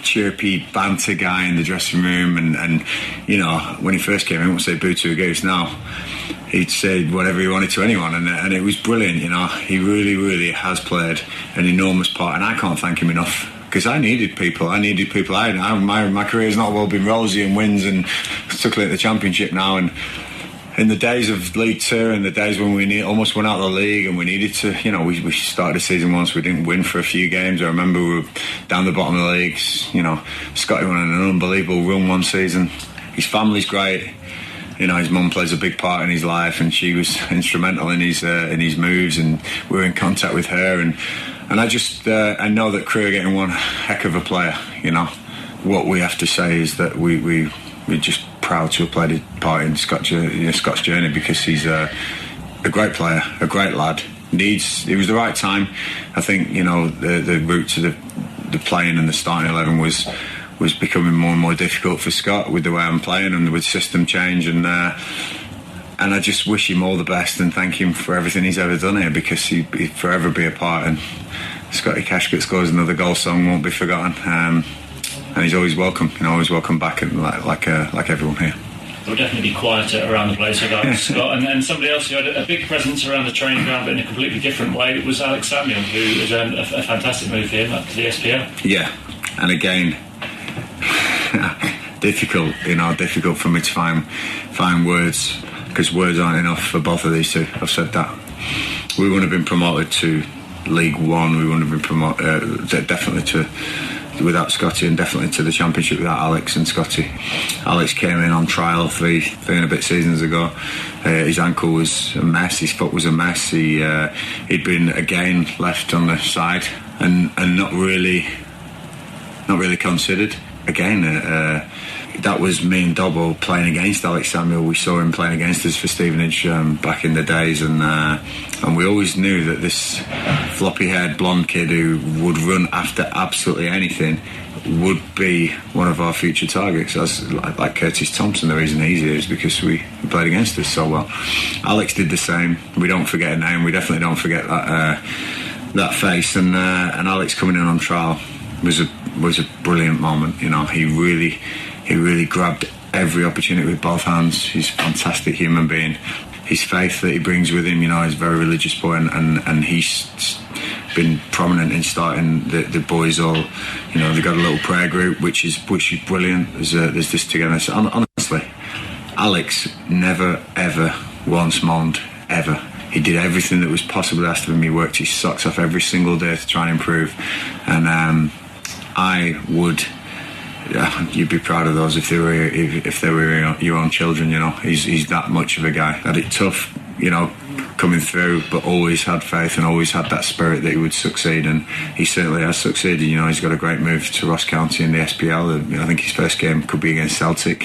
chirpy banter guy in the dressing room, and you know, when he first came in, he wouldn't say boo to a goose. Now he'd say whatever he wanted to anyone, and it was brilliant. You know, he really, really has played an enormous part, and I can't thank him enough, because I needed people. My career's not well been rosy and wins and particularly at the Championship now, and in the days of League Two and the days when we almost went out of the league and we needed to, you know, we started the season once, we didn't win for a few games. I remember we were down the bottom of the leagues. You know, Scotty went on an unbelievable run one season. His family's great. You know, his mum plays a big part in his life, and she was instrumental in his moves, and we were in contact with her. And I just I know that Crewe are getting one heck of a player. You know, what we have to say is that we're just proud to have played a part in Scott's journey, because he's a great player, a great lad. It was the right time. I think, you know, the route to the playing and the starting 11 was becoming more and more difficult for Scott with the way I'm playing and with system change, and I just wish him all the best and thank him for everything he's ever done here, because he'd forever be a part. And Scotty Kashkett scores another goal song won't be forgotten, and he's always welcome, you know, always welcome back, and like everyone here. There'll definitely be quieter around the place without Scott. And then somebody else who had a big presence around the training ground, but in a completely different way, was Alex Samuel, who has earned a fantastic move here up to the SPL. Yeah, and again, difficult for me to find words, because words aren't enough for both of these two. I've said that. We wouldn't have been promoted to League One. We wouldn't have been promoted definitely without Scotty, and definitely to the Championship without Alex and Scotty. Alex came in on trial three and a bit seasons ago. His ankle was a mess, his foot was a mess. He'd been again left on the side and not really considered. Again, that was me and Dobbo playing against Alex Samuel. We saw him playing against us for Stevenage back in the days, and we always knew that this floppy-haired blonde kid who would run after absolutely anything would be one of our future targets. As like Curtis Thompson, the reason he's here is because we played against us so well. Alex did the same. We don't forget a name. We definitely don't forget that face. And Alex coming in on trial was a brilliant moment. You know, he really grabbed every opportunity with both hands. He's a fantastic human being. His faith that he brings with him, you know, he's a very religious boy, and he's been prominent in starting the boys all. You know, they've got a little prayer group, which is brilliant. There's this togetherness. Honestly, Alex never ever once moaned, ever. He did everything that was possibly asked of him. He worked his socks off every single day to try and improve, and I would yeah, you'd be proud of those if they were your own children. You know, he's that much of a guy. Had it tough, you know, coming through, but always had faith and always had that spirit that he would succeed, and he certainly has succeeded. You know, he's got a great move to Ross County in the SPL. I think his first game could be against Celtic,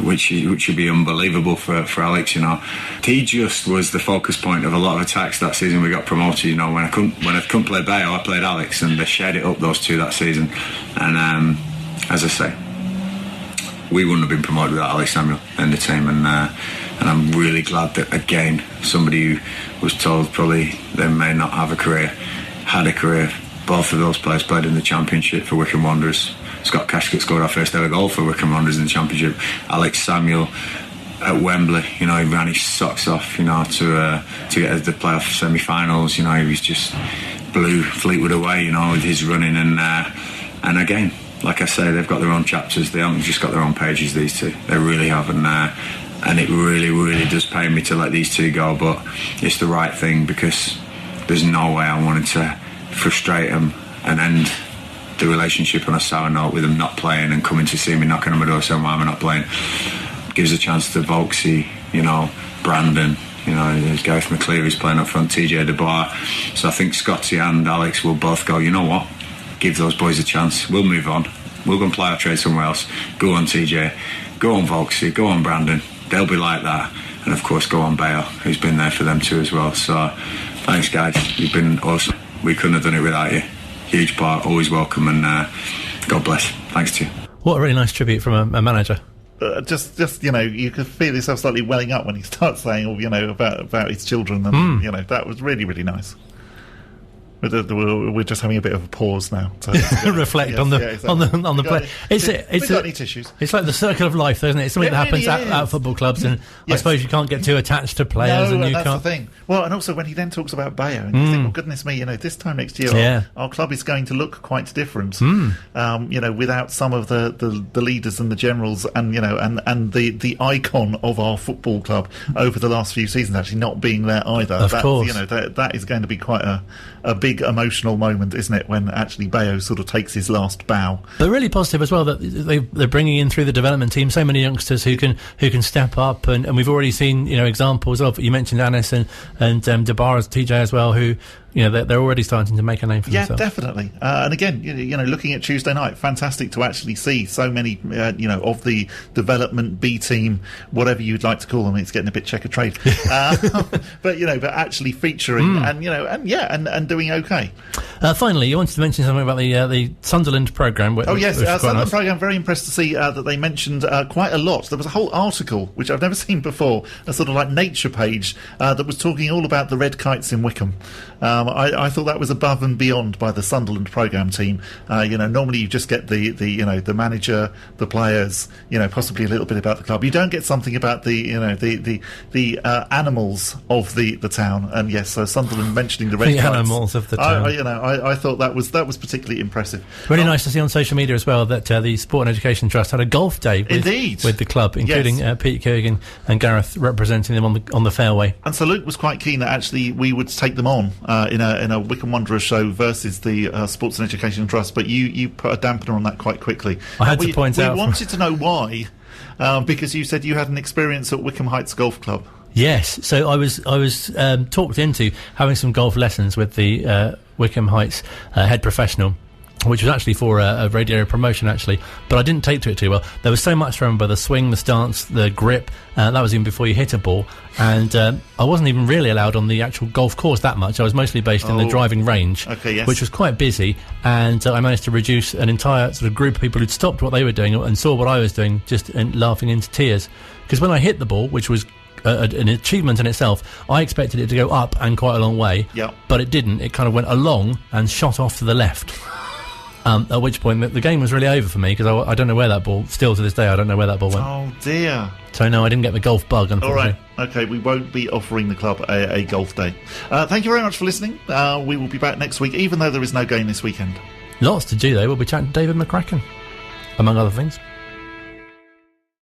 which would be unbelievable for Alex. You know, he just was the focus point of a lot of attacks that season. We got promoted. You know, when I couldn't play Bayo, I played Alex, and they shared it up, those two, that season. And as I say, we wouldn't have been promoted without Alex Samuel in the team, and I'm really glad that, again, somebody who was told probably they may not have a career, had a career. Both of those players played in the Championship for Wycombe Wanderers. Scott Kashkett scored our first ever goal for Wycombe Wanderers in the Championship. Alex Samuel at Wembley, you know, he ran his socks off, you know, to get the playoff semi-finals. You know, he was just blew Fleetwood away, you know, with his running, and again, like I say, they've got their own chapters. They haven't just got their own pages, these two. They really have, and it really, really does pain me to let these two go, but it's the right thing, because there's no way I wanted to frustrate them and end the relationship on a sour note with them not playing and coming to see me, knocking on my door saying, why am I not playing? Gives a chance to Volksy, you know, Brandon, you know, there's Gareth McCleary's playing up front, TJ DeBoer. So I think Scotty and Alex will both go, you know what, give those boys a chance, we'll move on, we'll go and play our trade somewhere else. Go on TJ, go on Volksy, go on Brandon. They'll be like that, and of course go on Bayo, who's been there for them too as well. So thanks guys, you've been awesome. We couldn't have done it without you. Huge part, always welcome, and God bless. Thanks to you. What a really nice tribute from a manager. Just you know, you could feel yourself slightly welling up when he starts saying, you know, about his children, and you know, that was really, really nice. We're just having a bit of a pause now to reflect on the play. It's got any tissues? It's like the circle of life, isn't it? It's something that happens at football clubs, and I suppose you can't get too attached to players. No, and that's the thing. Well, and also when he then talks about Bayo, and you think, well, goodness me, you know, this time next year, our club is going to look quite different. You know, without some of the leaders and the generals, and you know, and the icon of our football club over the last few seasons actually not being there either. Of course, you know, that is going to be quite a big emotional moment, isn't it, when actually Bayo sort of takes his last bow. But really positive as well that they're bringing in through the development team so many youngsters who can step up, and we've already seen, you know, examples of, you mentioned Anis and Debar's TJ as well, who, you know, they're already starting to make a name for themselves. Yeah, definitely. And again, you know, looking at Tuesday night, fantastic to actually see so many, you know, of the development B team, whatever you'd like to call them. It's getting a bit checker trade, but you know, but actually featuring and you know, and doing okay. Finally, you wanted to mention something about the Sunderland programme. Sunderland programme. Very impressed to see that they mentioned quite a lot. There was a whole article which I've never seen before, a sort of like nature page that was talking all about the red kites in Wycombe. I thought that was above and beyond by the Sunderland programme team. You know, normally you just get the you know, the manager, the players, you know, possibly a little bit about the club. You don't get something about the, you know, the animals of the town. And yes, so Sunderland mentioning the red kites. Animals of the town. You know, I thought that was particularly impressive. Really nice to see on social media as well that the Sport and Education Trust had a golf day with the club, including Pete Kerrigan and Gareth representing them on the fairway. And so Luke was quite keen that actually we would take them on in a Wycombe Wanderers show versus the Sports and Education Trust, but you put a dampener on that quite quickly. I had to point out. We wanted to know why, because you said you had an experience at Wycombe Heights Golf Club. Yes, so I was talked into having some golf lessons with the Wycombe Heights head professional, which was actually for a radio promotion, actually, but I didn't take to it too well. There was so much to remember: the swing, the stance, the grip. That was even before you hit a ball, and I wasn't even really allowed on the actual golf course that much. I was mostly based in the driving range, which was quite busy, and I managed to reduce an entire sort of group of people who'd stopped what they were doing and saw what I was doing, just laughing into tears. Because when I hit the ball, which was an achievement in itself, I expected it to go up and quite a long way, but it didn't. It kind of went along and shot off to the left. At which point the game was really over for me, because I don't know where that ball, still to this day I don't know where that ball went. Oh dear. So no, I didn't get the golf bug, unfortunately. Alright, okay, we won't be offering the club a golf day. Thank you very much for listening. We will be back next week, even though there is no game this weekend. Lots to do though. We'll be chatting to David McCracken, among other things.